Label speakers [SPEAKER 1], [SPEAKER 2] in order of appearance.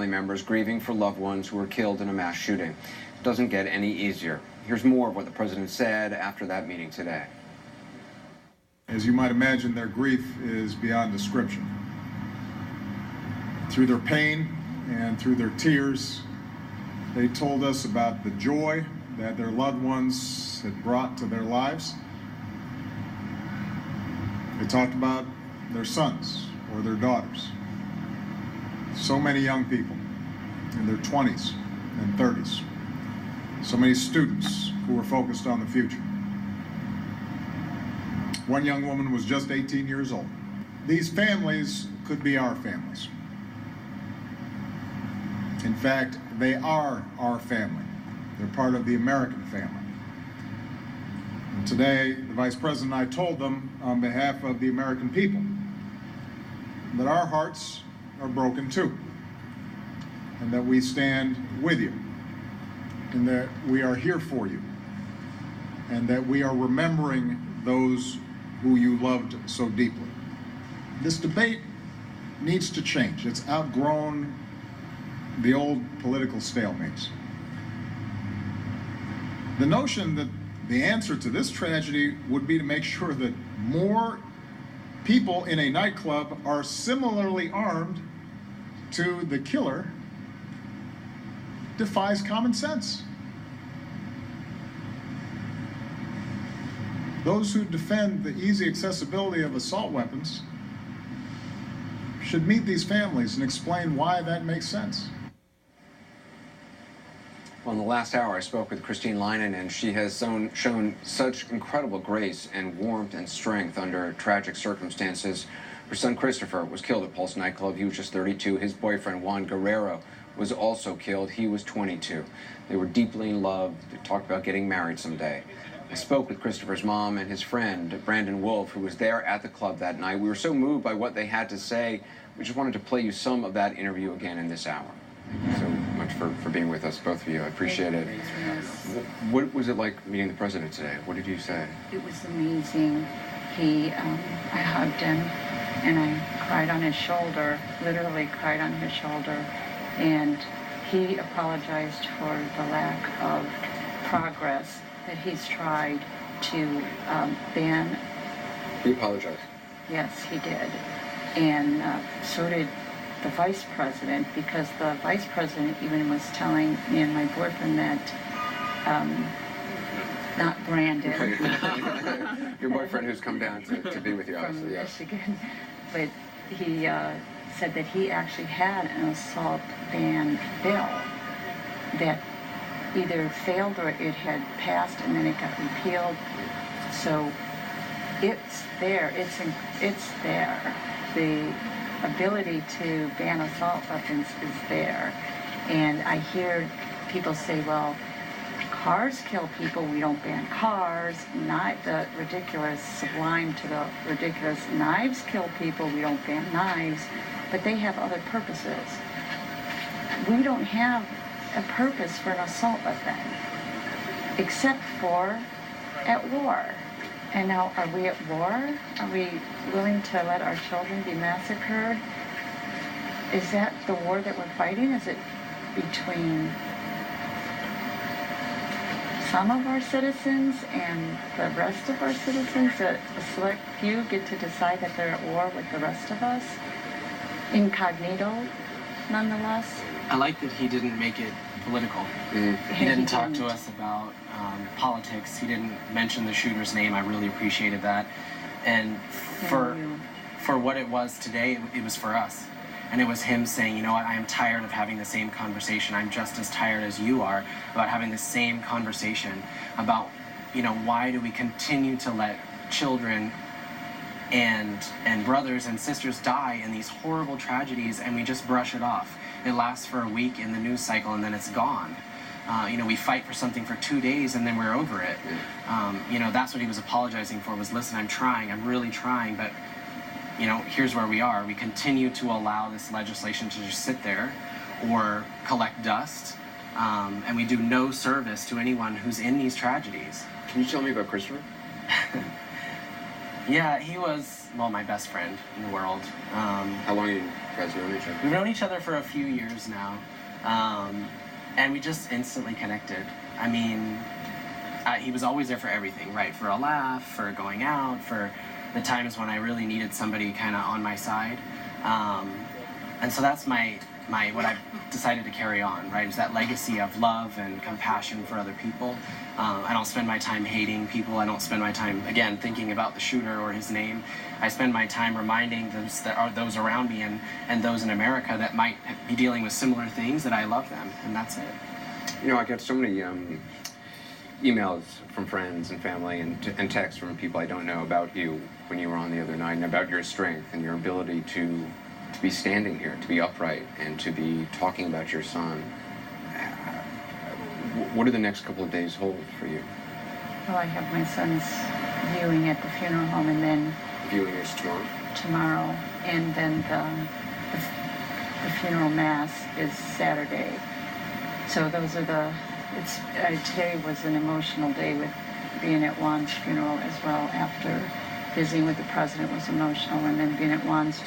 [SPEAKER 1] Members grieving for loved ones who were killed in a mass shooting. It doesn't get any easier. Here's more of what the president said after that meeting today.
[SPEAKER 2] As you might imagine, their grief is beyond description. Through their pain and through their tears, they told us about the joy that their loved ones had brought to their lives. They talked about their sons or their daughters. So many young people in their 20s and 30s. So many students who were focused on the future. One young woman was just 18 years old. These families could be our families. In fact, they are our family. They're part of the American family. And today, the Vice President and I told them on behalf of the American people that our hearts are broken too, and that we stand with you, and that we are here for you, and that we are remembering those who you loved so deeply. This debate needs to change. It's outgrown the old political stalemates. The notion that the answer to this tragedy would be to make sure that more people in a nightclub are similarly armed to the killer defies common sense. Those who defend the easy accessibility of assault weapons should meet these families and explain why that makes sense.
[SPEAKER 1] Well, in the last hour, I spoke with Christine Leinen, and she has shown such incredible grace and warmth and strength under tragic circumstances. Her son, Christopher, was killed at Pulse nightclub. He was just 32. His boyfriend, Juan Guerrero, was also killed. He was 22. They were deeply in love. They talked about getting married someday. I spoke with Christopher's mom and his friend, Brandon Wolf, who was there at the club that night. We were so moved by what they had to say, we just wanted to play you some of that interview again in this hour. Thank you so much for being with us, both of you. I appreciate it. What was it like meeting the president today? What did you say?
[SPEAKER 3] It was amazing. I hugged him and I cried on his shoulder, literally cried on his shoulder. And he apologized for the lack of progress that he's tried to ban.
[SPEAKER 1] He apologized?
[SPEAKER 3] Yes, he did. And so did the vice president, because the vice president even was telling me and my boyfriend that, not Brandon.
[SPEAKER 1] Your boyfriend who's come down to be with you, obviously.
[SPEAKER 3] From
[SPEAKER 1] yes.
[SPEAKER 3] Michigan. But he said that he actually had an assault ban bill that either failed or it had passed and then it got repealed. So it's there. It's there. The ability to ban assault weapons is there. And I hear people say, well, cars kill people, we don't ban cars. Not the ridiculous, sublime to the ridiculous, knives kill people, we don't ban knives. But they have other purposes. We don't have a purpose for an assault weapon, except for at war. And now, are we at war? Are we willing to let our children be massacred? Is that the war that we're fighting? Is it between some of our citizens and the rest of our citizens, that a select few get to decide that they're at war with the rest of us? Incognito, nonetheless.
[SPEAKER 4] I like that he didn't make it political. He didn't talk to us about politics. He didn't mention the shooter's name. I really appreciated that. And for what it was today, it was for us. And it was him saying, you know what, I am tired of having the same conversation. I'm just as tired as you are about having the same conversation about, you know, why do we continue to let children and brothers and sisters die in these horrible tragedies, and we just brush it off. It lasts for a week in the news cycle and then it's gone. You know, we fight for something for 2 days and then we're over it. You know, that's what he was apologizing for, was, listen, I'm trying, I'm really trying, but, you know, here's where we are. We continue to allow this legislation to just sit there or collect dust, and we do no service to anyone who's in these tragedies.
[SPEAKER 1] Can you tell me about Christopher?
[SPEAKER 4] Yeah, he was my best friend in the world.
[SPEAKER 1] How long have you guys known each other?
[SPEAKER 4] We've known each other for a few years now, and we just instantly connected. I mean, he was always there for everything, right? For a laugh, for going out, for the times when I really needed somebody kind of on my side. And so that's my what I've decided to carry on, right? Is that legacy of love and compassion for other people. I don't spend my time hating people. I don't spend my time, again, thinking about the shooter or his name. I spend my time reminding those around me and those in America that might be dealing with similar things, that I love them, and that's it.
[SPEAKER 1] You know, I get so many emails from friends and family and texts from people I don't know about you when you were on the other night, and about your strength and your ability to be standing here, to be upright, and to be talking about your son. What do the next couple of days hold for you?
[SPEAKER 3] Well, I have my son's viewing at the funeral home, and then
[SPEAKER 1] Viewing is tomorrow?
[SPEAKER 3] tomorrow, and then the funeral mass is Saturday. So those are today was an emotional day with being at Juan's funeral as well. After visiting with the president was emotional, and then being at Juan's